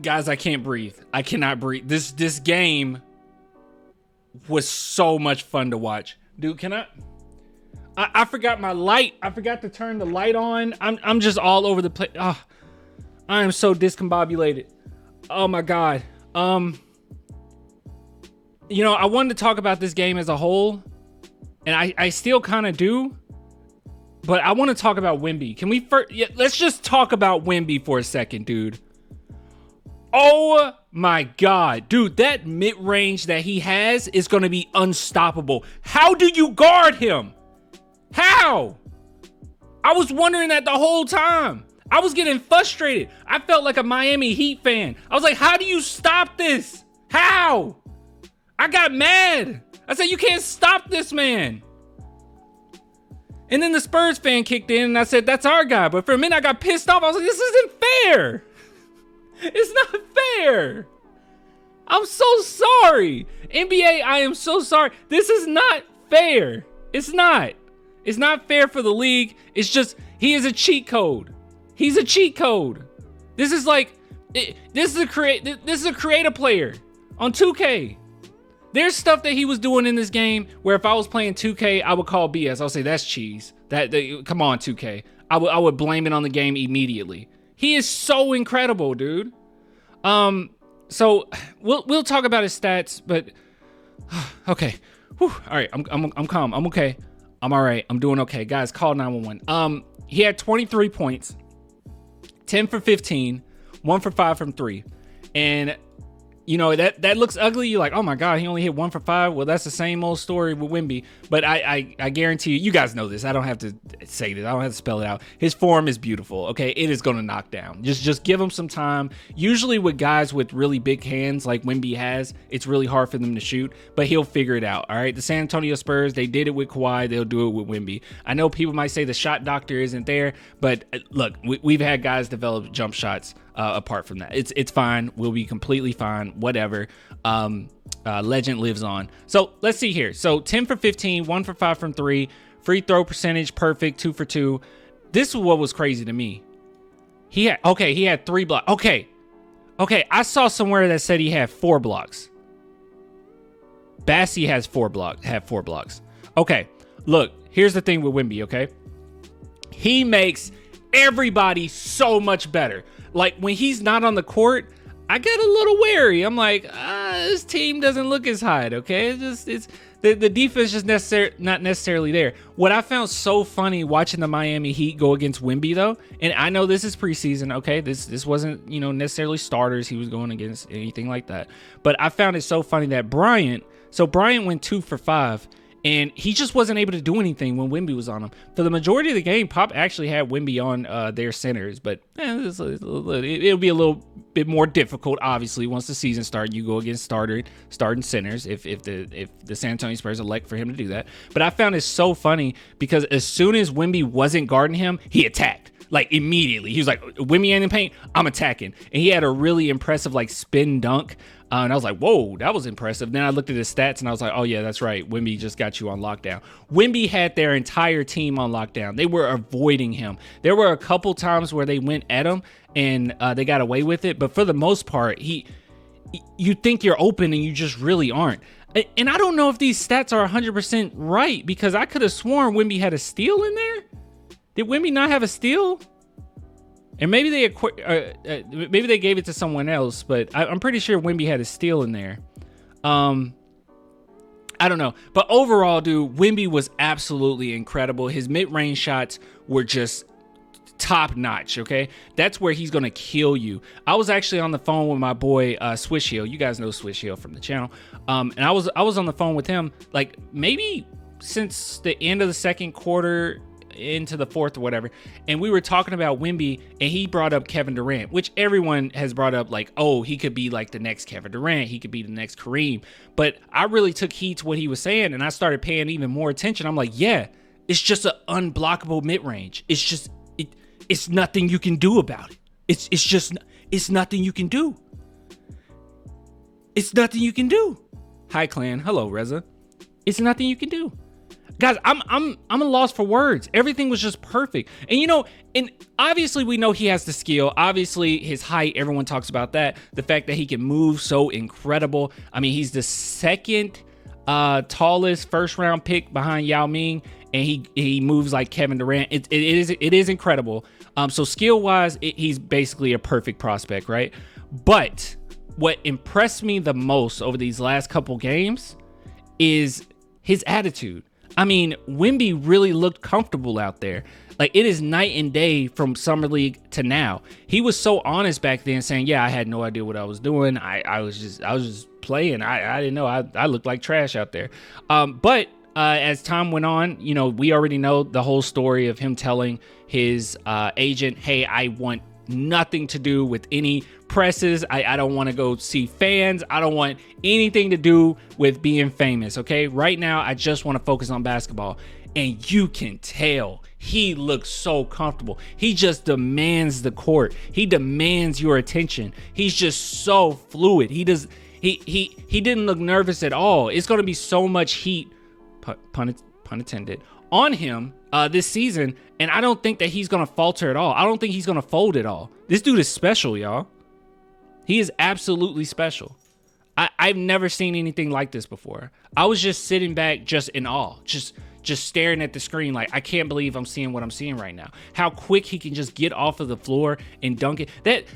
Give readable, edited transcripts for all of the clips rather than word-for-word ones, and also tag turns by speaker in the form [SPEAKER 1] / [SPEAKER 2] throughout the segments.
[SPEAKER 1] Guys, I can't breathe. I cannot breathe. This game was so much fun to watch. Dude, I forgot my light. I forgot to turn the light on. I'm just all over the place. Oh, I am so discombobulated. Oh my God. I wanted to talk about this game as a whole, and I still kind of do, but I want to talk about Wemby. Can we first? Yeah, let's just talk about Wemby for a second, dude. Oh my God, dude, that mid-range that he has is going to be unstoppable. How do you guard him? How? I was wondering that the whole time. I was getting frustrated. I felt like a Miami Heat fan. I was like, how do you stop this? How? I got mad. I said, you can't stop this man. And then the Spurs fan kicked in and I said, that's our guy. But for a minute I got pissed off. I was like, this isn't fair. It's not fair. I'm so sorry. NBA, I am so sorry. This is not fair. It's not. It's not fair for the league. It's just, he is a cheat code. He's a cheat code. This is like, this is a creative player on 2K. There's stuff that he was doing in this game where if I was playing 2K, I would call BS. I'll say that's cheese. Come on, 2K. I would blame it on the game immediately. He is so incredible, dude. So we'll talk about his stats, but okay. Whew. All right, I'm calm. I'm okay. I'm all right. I'm doing okay. Guys, call 911. He had 23 points, 10 for 15, 1 for 5 from 3. And that looks ugly. You're like, oh my God, he only hit 1 for 5. Well, that's the same old story with Wemby. But I guarantee you guys know this. I don't have to say this. I don't have to spell it out. His form is beautiful. Okay, it is going to knock down. Just give him some time. Usually with guys with really big hands like Wemby has, it's really hard for them to shoot. But he'll figure it out. All right. The San Antonio Spurs, they did it with Kawhi. They'll do it with Wemby. I know people might say the shot doctor isn't there, but look, we've had guys develop jump shots. Apart from that, it's fine. We'll be completely fine. Whatever. Legend lives on. So let's see here. So 10 for 15, 1 for 5 from 3, free throw percentage perfect, 2 for 2. This is what was crazy to me. He had 3 blocks. Okay. I saw somewhere that said he had 4 blocks. Bassey had 4 blocks. Okay. Look, here's the thing with Wemby. Okay. He makes everybody so much better. Like when he's not on the court, I get a little wary. I'm like, this team doesn't look as hot. Okay, it's the defense just not necessarily there. What I found so funny watching the Miami Heat go against Wemby though, and I know this is preseason. Okay, this wasn't necessarily starters he was going against, anything like that. But I found it so funny that Bryant went 2 for 5. And he just wasn't able to do anything when Wemby was on him. For the majority of the game, Pop actually had Wemby on their centers. But it'll be a little bit more difficult, obviously, once the season starts. You go against starting centers if the San Antonio Spurs elect for him to do that. But I found it so funny because as soon as Wemby wasn't guarding him, he attacked. Like immediately. He was like, Wemby ain't in paint, I'm attacking. And he had a really impressive spin dunk. And I was like, whoa, that was impressive. Then I looked at his stats and I was like, oh yeah, that's right. Wemby just got you on lockdown. Wemby had their entire team on lockdown. They were avoiding him. There were a couple times where they went at him and they got away with it. But for the most part, you think you're open and you just really aren't. And I don't know if these stats are 100% right because I could have sworn Wemby had a steal in there. Did Wemby not have a steal? And maybe they gave it to someone else, but I'm pretty sure Wemby had a steal in there. I don't know. But overall, dude, Wemby was absolutely incredible. His mid-range shots were just top notch, okay? That's where he's going to kill you. I was actually on the phone with my boy Swish Hill. You guys know Swish Hill from the channel. And I was on the phone with him like maybe since the end of the second quarter into the fourth or whatever, and we were talking about Wemby, and he brought up Kevin Durant, which everyone has brought up, like, oh, he could be like the next Kevin Durant, he could be the next Kareem. But I really took heed to what he was saying, and I started paying even more attention. I'm like, yeah, it's just an unblockable mid-range. It's just it's nothing you can do about it. It's nothing you can do. It's nothing you can do. Hi, clan. Hello, Reza. It's nothing you can do. Guys, I'm a loss for words. Everything was just perfect. And and obviously we know he has the skill. Obviously his height, everyone talks about that. The fact that he can move so incredible. I mean, he's the second tallest first round pick behind Yao Ming, and he moves like Kevin Durant. It is incredible. So skill wise, he's basically a perfect prospect, right? But what impressed me the most over these last couple games is his attitude. I mean, Wemby really looked comfortable out there. Like, it is night and day from Summer League to now. He was so honest back then, saying, yeah, I had no idea what I was doing. I was just playing. I didn't know. I looked like trash out there. But as time went on, we already know the whole story of him telling his agent, hey, I want nothing to do with any presses. I don't want to go see fans. I don't want anything to do with being famous. Okay. Right now, I just want to focus on basketball. And you can tell he looks so comfortable. He just demands the court. He demands your attention. He's just so fluid. He didn't look nervous at all. It's going to be so much heat, pun intended, on him this season. And I don't think that he's going to falter at all. I don't think he's going to fold at all. This dude is special, y'all. He is absolutely special. I've never seen anything like this before. I was just sitting back just in awe, just staring at the screen like, I can't believe I'm seeing what I'm seeing right now. How quick he can just get off of the floor and dunk it. That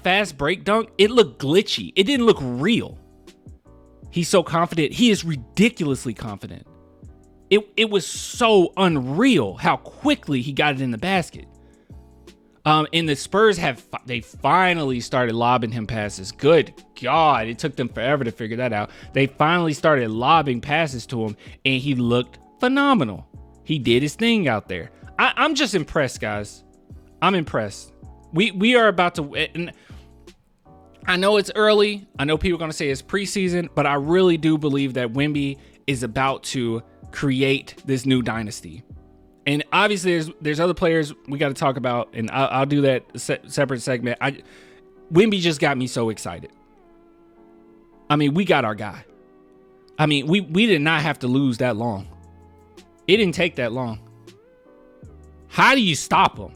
[SPEAKER 1] fast break dunk, it looked glitchy. It didn't look real. He's so confident. He is ridiculously confident. It was so unreal how quickly he got it in the basket. And the Spurs they finally started lobbing him passes. Good God, it took them forever to figure that out. They finally started lobbing passes to him, and he looked phenomenal. He did his thing out there. I'm just impressed, guys. I'm impressed. We are about to. And I know it's early. I know people are going to say it's preseason, but I really do believe that Wemby is about to create this new dynasty. And obviously, there's other players we got to talk about, and I'll do that separate segment. Wemby just got me so excited. I mean, we got our guy. I mean, we did not have to lose that long. It didn't take that long. How do you stop him?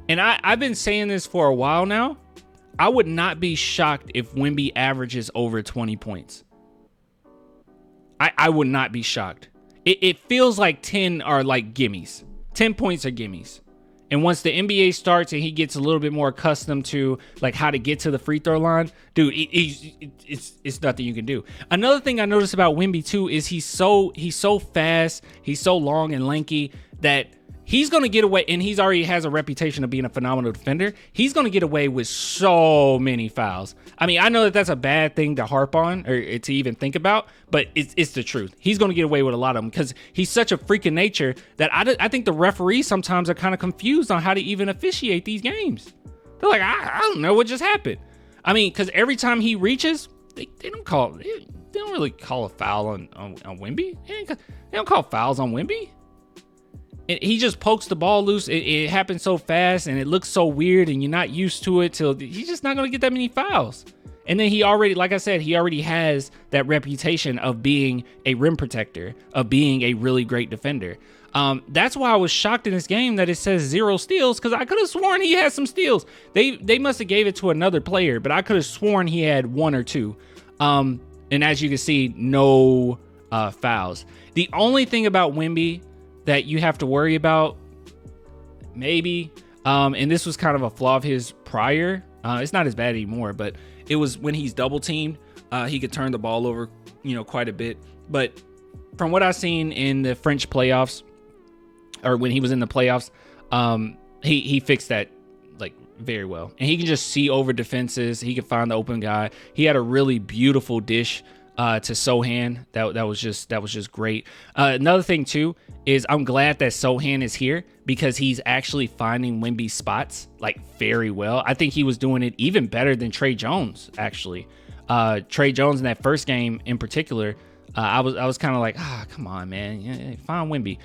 [SPEAKER 1] And I've been saying this for a while now. I would not be shocked if Wemby averages over 20 points. I would not be shocked. It feels like 10 are like gimmies. 10 points are gimmies. And once the NBA starts and he gets a little bit more accustomed to like how to get to the free throw line, dude, it's nothing you can do. Another thing I noticed about Wemby too is he's so fast, he's so long and lanky that he's going to get away, and he's already has a reputation of being a phenomenal defender. He's going to get away with so many fouls. I mean, I know that that's a bad thing to harp on or to even think about, but it's the truth. He's going to get away with a lot of them because he's such a freak of nature that I think the referees sometimes are kind of confused on how to even officiate these games. They're like, I don't know what just happened. I mean, because every time he reaches, they don't really call a foul on Wemby. They don't call fouls on Wemby. He just pokes the ball loose. It happens so fast and it looks so weird and you're not used to it till he's just not going to get that many fouls. And then he already, like I said, he already has that reputation of being a rim protector, of being a really great defender. That's why I was shocked in this game that it says 0 steals, because I could have sworn he had some steals. They must have gave it to another player, but I could have sworn he had 1 or 2. And as you can see, no fouls. The only thing about Wemby that you have to worry about, maybe, and this was kind of a flaw of his prior. It's not as bad anymore, but it was when he's double teamed, he could turn the ball over, quite a bit. But from what I've seen in the French playoffs, or when he was in the playoffs, he fixed that like very well, and he can just see over defenses. He can find the open guy. He had a really beautiful dish to Sohan. That was just great. Another thing too is I'm glad that Sohan is here because he's actually finding Wemby's spots like very well. I think he was doing it even better than Trey Jones actually. Trey Jones in that first game in particular, I was kind of like, come on, man, find Wemby.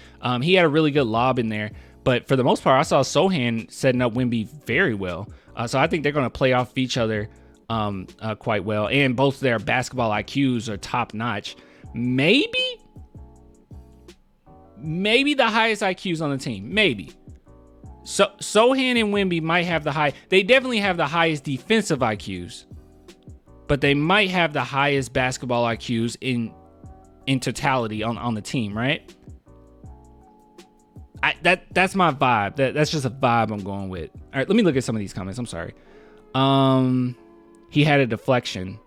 [SPEAKER 1] He had a really good lob in there, but for the most part, I saw Sohan setting up Wemby very well. So I think they're going to play off each other quite well, and both their basketball IQs are top notch. Maybe the highest IQs on the team. Maybe. So Sohan and Wemby might have they definitely have the highest defensive IQs, but they might have the highest basketball IQs in totality on the team, right? That's my vibe. That's just a vibe I'm going with. All right, let me look at some of these comments. I'm sorry. He had a deflection.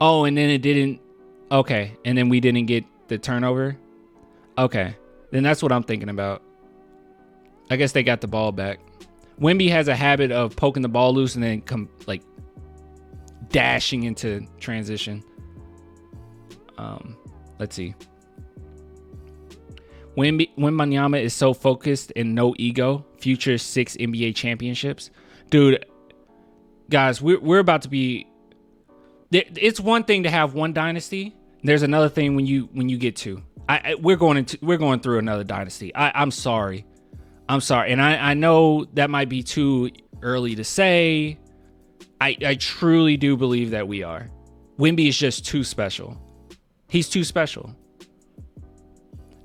[SPEAKER 1] Oh, and then it didn't. Okay, and then we didn't get the turnover. Okay, then that's what I'm thinking about. I guess they got the ball back. Wemby has a habit of poking the ball loose and then dashing into transition. Let's see. Wembanyama is so focused and no ego. Future 6 NBA championships. Dude, guys, we're about to be... It's one thing to have one dynasty. There's another thing when you get two. We're going through another dynasty. I'm sorry. And I know that might be too early to say. I truly do believe that we are. Wemby is just too special. He's too special.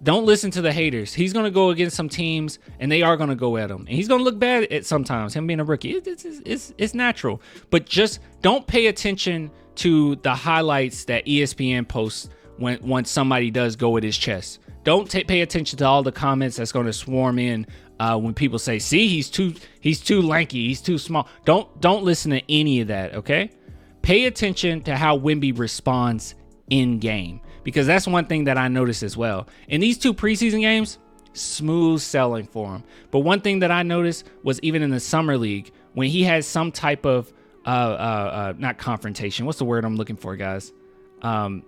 [SPEAKER 1] Don't listen to the haters. He's going to go against some teams, and they are going to go at him. And he's going to look bad at sometimes, him being a rookie. It's natural. But just don't pay attention to the highlights that ESPN posts when somebody does go at his chest. Don't pay attention to all the comments that's going to swarm in when people say, see, he's too lanky, he's too small. Don't listen to any of that, okay? Pay attention to how Wemby responds in game, because that's one thing that I noticed as well. In these 2 preseason games, smooth selling for him. But one thing that I noticed was even in the summer league, when he has some type of not confrontation. What's the word I'm looking for, guys? God,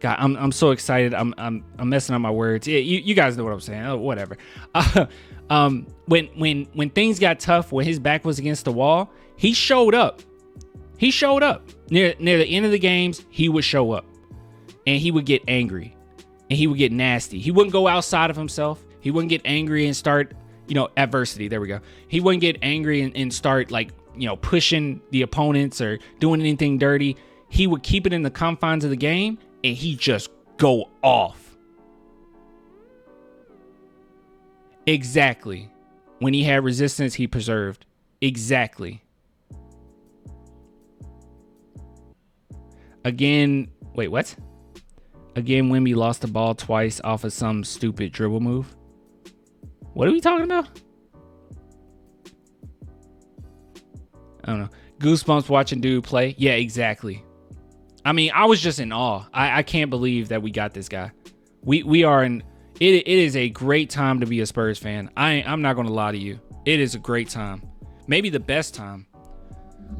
[SPEAKER 1] I'm so excited. I'm messing up my words. Yeah, you guys know what I'm saying. Oh, whatever. When things got tough, when his back was against the wall, he showed up. He showed up near the end of the games. He would show up, and he would get angry, and he would get nasty. He wouldn't go outside of himself. He wouldn't get angry and start, adversity. There we go. He wouldn't get angry and start pushing the opponents or doing anything dirty. He would keep it in the confines of the game, and he just go off. Exactly. When he had resistance, he preserved. Exactly. Again, wait, what? Again, Wemby lost the ball twice off of some stupid dribble move. What are we talking about? I don't know. Goosebumps watching dude play. Yeah, exactly. I mean, I was just in awe. I can't believe that we got this guy. We are in. It is a great time to be a Spurs fan. I'm not going to lie to you. It is a great time. Maybe the best time.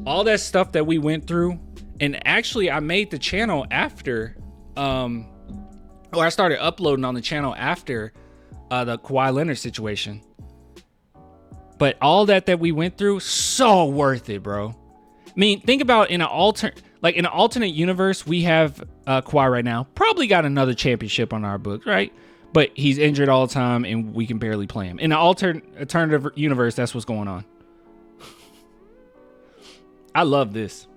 [SPEAKER 1] All that stuff that we went through. And actually, I made the channel after, I started uploading on the channel after the Kawhi Leonard situation. But all that we went through, so worth it, bro. I mean, think about in an alternate universe, we have Kawhi right now. Probably got another championship on our books, right? But he's injured all the time, and we can barely play him. In an alternative universe, that's what's going on. I love this.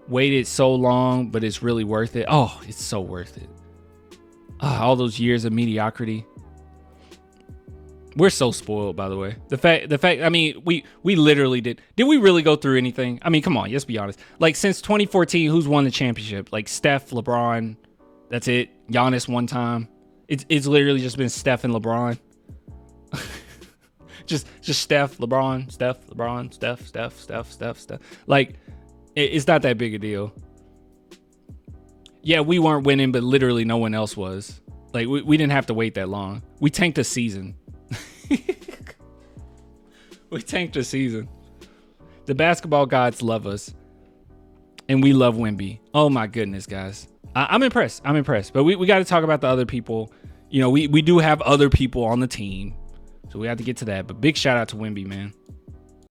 [SPEAKER 1] Waited so long, but it's really worth it. Oh, it's so worth it. All those years of mediocrity. We're so spoiled, by the way. The fact. I mean, we literally did we really go through anything? I mean, come on, let's be honest. Like, since 2014, who's won the championship? Like, Steph, LeBron. That's it. Giannis one time. It's literally just been Steph and LeBron. just Steph, LeBron, Steph, LeBron, Steph. Like, it's not that big a deal. Yeah, we weren't winning, but literally no one else was. Like, we didn't have to wait that long. We tanked a season. We tanked a season. The basketball gods love us. And we love Wemby. Oh my goodness, guys. I'm impressed. But we got to talk about the other people. We do have other people on the team. So we have to get to that. But big shout out to Wemby, man.